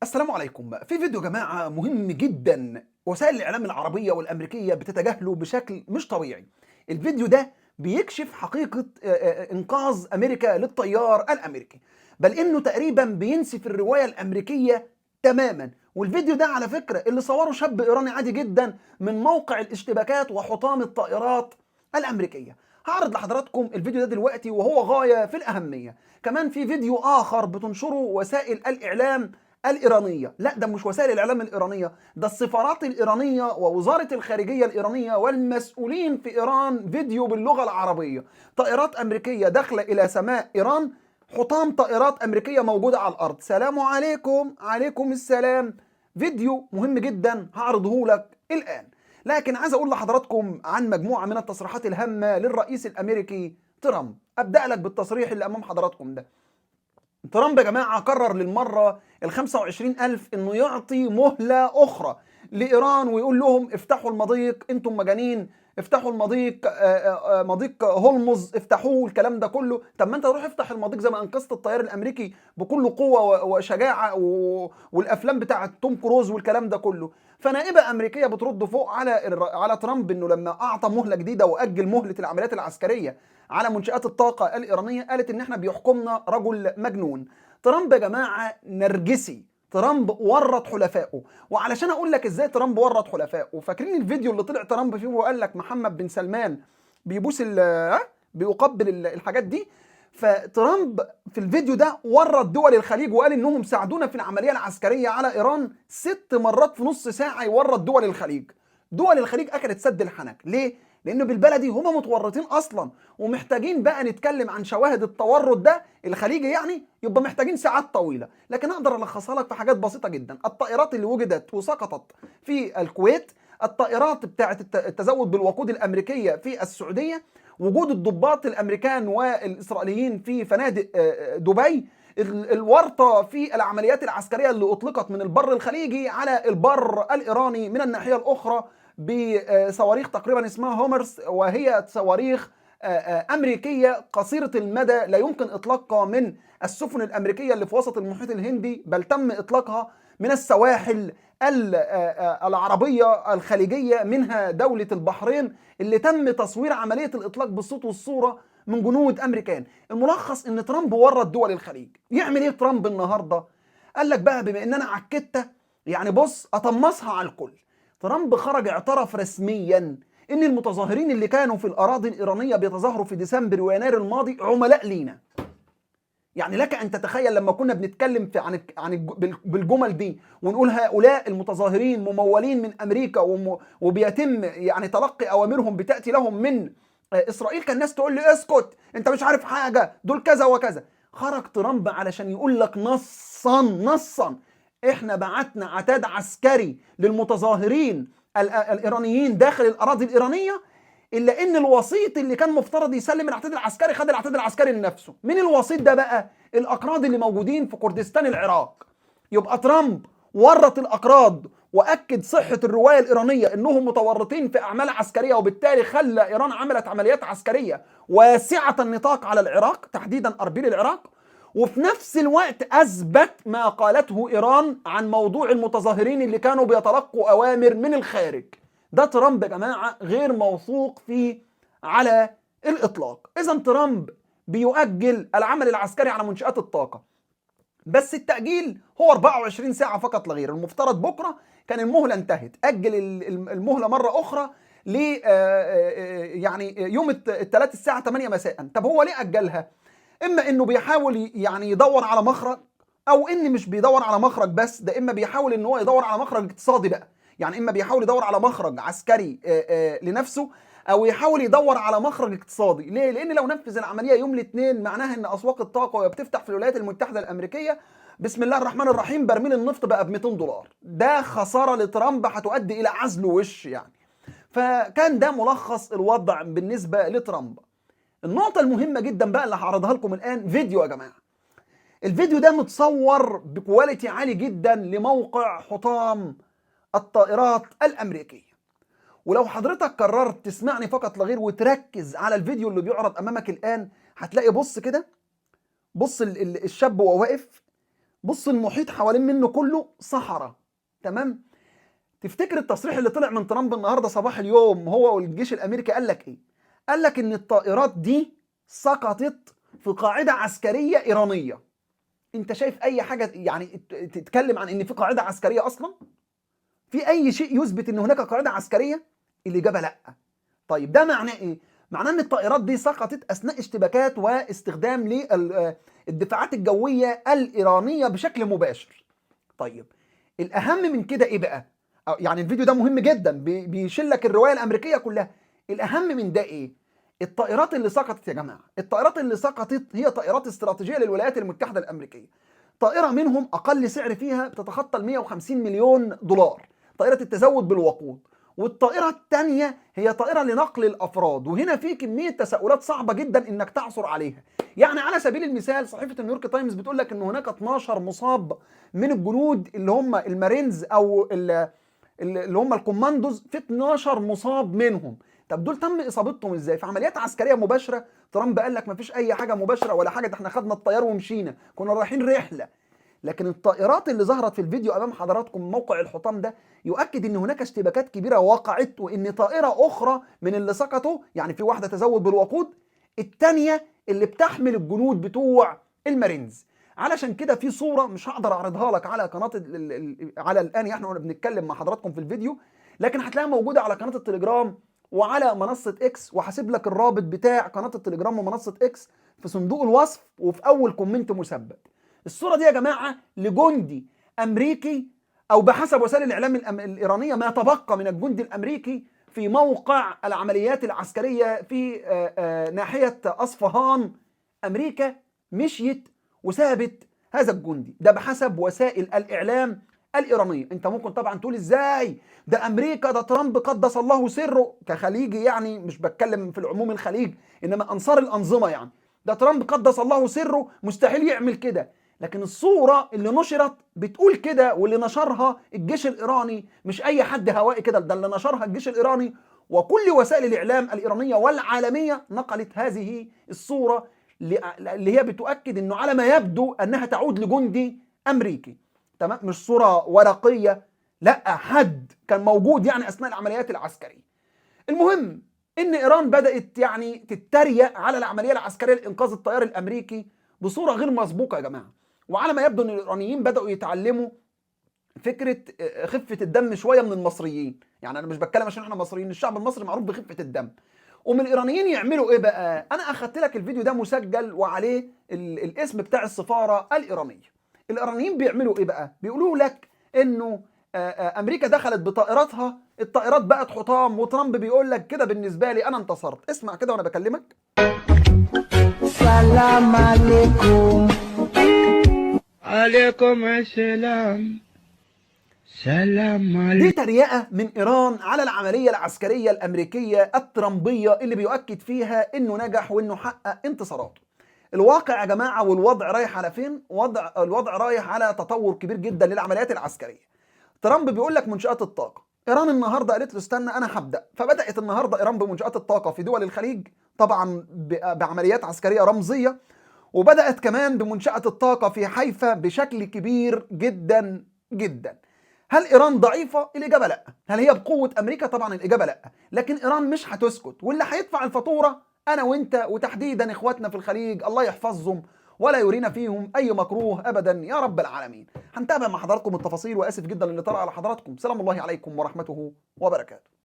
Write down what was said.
السلام عليكم. في فيديو يا جماعة مهم جدا، وسائل الإعلام العربية والأمريكية بتتجاهله بشكل مش طبيعي. الفيديو ده بيكشف حقيقة إنقاذ أمريكا للطيار الأمريكي، بل إنه تقريبا بينسف الرواية الأمريكية تماما. والفيديو ده على فكرة اللي صوره شاب إيراني عادي جدا من موقع الاشتباكات وحطام الطائرات الأمريكية. هعرض لحضراتكم الفيديو ده دلوقتي وهو غاية في الأهمية. كمان في فيديو آخر بتنشره وسائل الإعلام الإيرانية، لا ده مش وسائل الإعلام الإيرانية، ده السفارات الإيرانية ووزارة الخارجية الإيرانية والمسؤولين في إيران. فيديو باللغة العربية، طائرات أمريكية داخلة إلى سماء إيران، حطام طائرات أمريكية موجودة على الأرض. سلام عليكم. عليكم السلام. فيديو مهم جدا هعرضه لك الآن، لكن عايز أقول لحضراتكم عن مجموعة من التصريحات الهامة للرئيس الأمريكي ترامب. أبدأ لك بالتصريح اللي أمام حضراتكم ده. ترامب يا جماعة قرر للمرة ال25,000 إنه يعطي مهلة أخرى لإيران، ويقول لهم افتحوا المضيق، أنتم مجانين، افتحوا المضيق، مضيق هولمز افتحوه، الكلام ده كله. طب ما أنت روح افتح المضيق زي ما أنقذت الطيار الأمريكي بكل قوة وشجاعة والأفلام بتاعة توم كروز والكلام ده كله. فنائبة أمريكية بترد فوق على ترامب إنه لما أعطى مهلة جديدة وأجل مهلة العمليات العسكرية على منشآت الطاقة الإيرانية، قالت إن إحنا بيحكمنا رجل مجنون. ترامب يا جماعة نرجسي، ترامب ورط حلفائه. وعلشان أقول لك إزاي ترامب ورط حلفائه، فاكرين الفيديو اللي طلع ترامب فيه وقال لك محمد بن سلمان بيبوس بيقبل الحاجات دي؟ فترامب في الفيديو ده ورط دول الخليج وقال انهم ساعدونا في العمليه العسكريه على ايران 6 مرات في نص ساعه. يورط دول الخليج. دول الخليج اكلت سد الحنك. ليه؟ لانه بالبلدي هم متورطين اصلا، ومحتاجين بقى نتكلم عن شواهد التورط ده الخليجي، يعني يبقى محتاجين ساعات طويله. لكن اقدر الخصها لك في حاجات بسيطه جدا. الطائرات اللي وجدت وسقطت في الكويت، الطائرات بتاعه التزود بالوقود الامريكيه في السعوديه، وجود الضباط الامريكان والاسرائيليين في فنادق دبي، الورطه في العمليات العسكريه اللي اطلقت من البر الخليجي على البر الايراني من الناحيه الاخرى بصواريخ تقريبا اسمها هومرس، وهي صواريخ امريكيه قصيره المدى لا يمكن اطلاقها من السفن الامريكيه اللي في وسط المحيط الهندي، بل تم اطلاقها من السواحل العربيه الخليجيه، منها دوله البحرين اللي تم تصوير عمليه الاطلاق بالصوت والصوره من جنود امريكان. الملخص ان ترامب ورط دول الخليج. يعمل ايه ترامب النهارده؟ قال لك بقى بما ان انا عكتة، يعني بص اطمسها على الكل. ترامب خرج اعترف رسميا ان المتظاهرين اللي كانوا في الاراضي الايرانيه بيتظاهروا في ديسمبر ويناير الماضي عملاء لينا. يعني لك ان تتخيل لما كنا بنتكلم في بالجمل دي ونقول هؤلاء المتظاهرين ممولين من امريكا وبيتم يعني تلقي اوامرهم بتاتي لهم من اسرائيل، كان الناس تقول لي اسكت انت مش عارف حاجه، دول كذا وكذا. خرج ترامب علشان يقول لك نصا احنا بعتنا عتاد عسكري للمتظاهرين الايرانيين داخل الاراضي الايرانيه، الا ان الوسيط اللي كان مفترض يسلم العتاد العسكري خد العتاد العسكري لنفسه. مين الوسيط ده بقى؟ الاكراد اللي موجودين في كردستان العراق. يبقى ترامب ورط الاكراد واكد صحه الروايه الايرانيه انهم متورطين في اعمال عسكريه، وبالتالي خلى ايران عملت عمليات عسكريه واسعه النطاق على العراق، تحديدا اربيل العراق. وفي نفس الوقت اثبت ما قالته ايران عن موضوع المتظاهرين اللي كانوا بيتلقوا اوامر من الخارج. ده ترامب يا جماعه غير موثوق فيه على الاطلاق. اذا ترامب بيؤجل العمل العسكري على منشآت الطاقه، بس التأجيل هو 24 ساعة فقط لا غير. المفترض بكرة كان المهلة انتهت، أجل المهلة مرة أخرى ل يعني يوم الثلاث الساعة 8 مساء. طب هو ليه أجلها؟ إما إنه بيحاول يعني يدور على مخرج، أو إن مش بيدور على مخرج بس، ده إما بيحاول إن هو يدور على مخرج اقتصادي بقى. يعني إما بيحاول يدور على مخرج عسكري لنفسه، او يحاول يدور على مخرج اقتصادي. ليه؟ لان لو نفذ العمليه يوم الاثنين معناها ان اسواق الطاقه وهي بتفتح في الولايات المتحده الامريكيه، بسم الله الرحمن الرحيم، برميل النفط بقى ب $200. ده خساره لترامب هتؤدي الى عزل وش يعني. فكان ده ملخص الوضع بالنسبه لترامب. النقطه المهمه جدا بقى اللي هعرضها لكم الان فيديو يا جماعه. الفيديو ده متصور بكواليتي عالي جدا لموقع حطام الطائرات الامريكيه. ولو حضرتك قررت تسمعني فقط لا غير وتركز على الفيديو اللي بيعرض امامك الان، هتلاقي بص كده، بص الشاب وهو واقف، بص المحيط حوالين منه كله صحراء، تمام؟ تفتكر التصريح اللي طلع من ترامب النهارده صباح اليوم هو والجيش الامريكي قال لك ايه؟ قال لك ان الطائرات دي سقطت في قاعده عسكريه ايرانيه. انت شايف اي حاجه يعني تتكلم عن ان في قاعده عسكريه اصلا؟ في اي شيء يثبت ان هناك قاعده عسكريه؟ الاجابه لا. طيب ده معناه ايه؟ معناه ان الطائرات دي سقطت اثناء اشتباكات واستخدام للدفاعات الجويه الايرانيه بشكل مباشر. طيب الاهم من كده ايه بقى؟ يعني الفيديو ده مهم جدا، بيشيل لك الروايه الامريكيه كلها. الاهم من ده ايه؟ الطائرات اللي سقطت يا جماعه، الطائرات اللي سقطت هي طائرات استراتيجيه للولايات المتحده الامريكيه. طائره منهم اقل سعر فيها بتتخطى ال 150 مليون دولار، طائره التزود بالوقود. والطائره الثانيه هي طائره لنقل الافراد، وهنا في كميه تساؤلات صعبه جدا انك تعثر عليها. يعني على سبيل المثال صحيفه نيويورك تايمز بتقول لك ان هناك 12 مصاب من الجنود اللي هم المارينز او اللي هم الكوماندوز، في 12 مصاب منهم. طب دول تم اصابتهم ازاي؟ في عمليات عسكريه مباشره؟ ترامب قال لك مفيش اي حاجه مباشره ولا حاجه، ده احنا خدنا الطيار ومشينا، كنا رايحين رحله. لكن الطائرات اللي ظهرت في الفيديو امام حضراتكم موقع الحطام ده يؤكد ان هناك اشتباكات كبيره وقعت، وان طائره اخرى من اللي سقطوا، يعني في واحده تزود بالوقود، الثانيه اللي بتحمل الجنود بتوع المارينز. علشان كده في صوره مش هقدر اعرضها لك على قناه على الان، احنا واحنا بنتكلم مع حضراتكم في الفيديو، لكن هتلاقيها موجوده على قناه التليجرام وعلى منصه اكس، وهسيب لك الرابط بتاع قناه التليجرام ومنصه اكس في صندوق الوصف وفي اول كومنت مثبت. الصوره دي يا جماعه لجندي امريكي، او بحسب وسائل الاعلام الايرانيه ما تبقى من الجندي الامريكي في موقع العمليات العسكريه في ناحيه اصفهان. امريكا مشيت وسابت هذا الجندي ده بحسب وسائل الاعلام الايرانيه. انت ممكن طبعا تقول ازاي ده امريكا، ده ترامب قدس الله سره كخليجي، يعني مش بتكلم في العموم الخليج انما انصار الانظمه، يعني ده ترامب قدس الله سره مستحيل يعمل كده. لكن الصوره اللي نشرت بتقول كده، واللي نشرها الجيش الايراني، مش اي حد هوائي كده، ده اللي نشرها الجيش الايراني، وكل وسائل الاعلام الايرانيه والعالميه نقلت هذه الصوره اللي هي بتؤكد انه على ما يبدو انها تعود لجندي امريكي. تمام؟ مش صوره ورقيه، لا، حد كان موجود يعني اثناء العمليات العسكريه. المهم ان ايران بدات يعني تتريق على العمليه العسكريه لانقاذ الطيار الامريكي بصوره غير مسبوقه يا جماعه. وعلى ما يبدو ان الايرانيين بداوا يتعلموا فكره خفه الدم شويه من المصريين. يعني انا مش بتكلم عشان احنا مصريين، الشعب المصري معروف بخفه الدم. ومن الايرانيين يعملوا ايه بقى؟ انا اخدت لك الفيديو ده مسجل وعليه الاسم بتاع السفاره الايرانيه. الايرانيين بيعملوا ايه بقى؟ بيقولوا لك انه امريكا دخلت بطائراتها، الطائرات بقت حطام، وترامب بيقول لك كده بالنسبه لي انا انتصرت. اسمع كده وانا بكلمك. سلام عليكم. عليكم السلام. سلام عليكم. دي تريقة من إيران على العملية العسكرية الأمريكية الترامبية اللي بيؤكد فيها إنه نجح وإنه حقق انتصاراته. الواقع يا جماعة والوضع رايح على فين؟ الوضع رايح على تطور كبير جدا للعمليات العسكرية. ترامب بيقول لك منشآت الطاقة، إيران النهاردة قالت له استنى أنا هبدأ، فبدأت النهاردة إيران بمنشآت الطاقة في دول الخليج، طبعا بعمليات عسكرية رمزية، وبدأت كمان بمنشأة الطاقة في حيفا بشكل كبير جدا جدا. هل إيران ضعيفة؟ الإجابة لأ. هل هي بقوة أمريكا؟ طبعا الإجابة لأ. لكن إيران مش هتسكت، واللي هيدفع الفاتورة أنا وإنت، وتحديدا إخواتنا في الخليج، الله يحفظهم ولا يرينا فيهم أي مكروه أبدا يا رب العالمين. هنتابع مع حضراتكم التفاصيل، وآسف جدا اللي طرأ على حضراتكم. سلام الله عليكم ورحمته وبركاته.